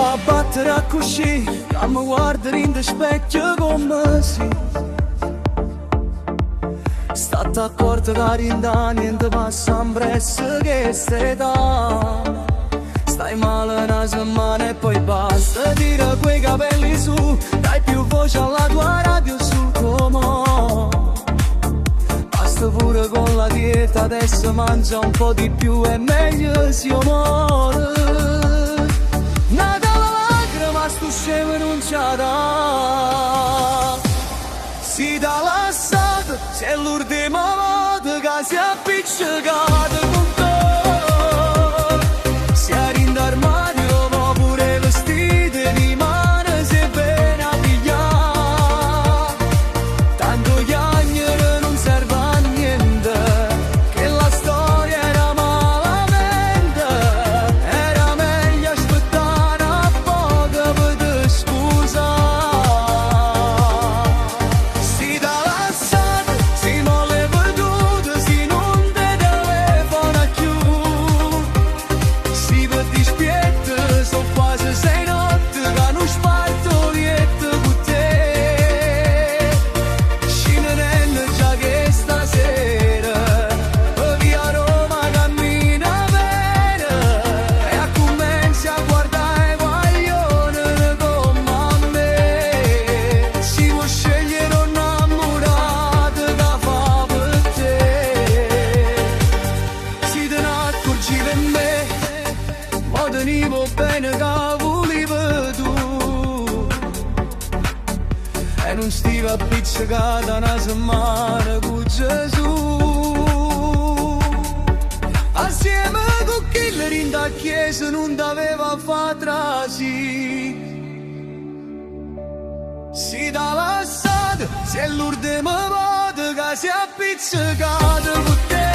A battere così, che mi guarda in the specchio come si. State accorto che in da niente passa impresso che stai da. Stai male una settimana e poi basta. Tira quei capelli su, dai più voce alla tua radio sul comò. Basta pure con la dieta, adesso mangia un po' di più e meglio si muore. Natale lacrima, sto scemo non c'è da. Si dà lasciato, c'è l'ultima volta che si è appiccicato con te. Si è rinda armadio, ma pure vestiti di mano si viene a pigliare. Tanto chiagnere non serve a niente, che la storia era malamente. Era meglio aspettare a poco per te scusare. Si dà lasciato, si molle perduto, si non te telefona più. Si per dispietto, so quasi 6 notti che non sparto dietro con te. Scinenello già che stasera via Roma cammina bene e a comincia a guardare guaglione come a me. Si può scegliere un innamorato che fa per te. Si te ne accorgi per me, ma tenivo bene che volevi tu. E non stiva appiccicata una settimana con Gesù. Assieme con chi le rinda a chiesa non t'aveva fatto trasi. Si dà lasciato, se l'ultima volta che si è appiccicato con te.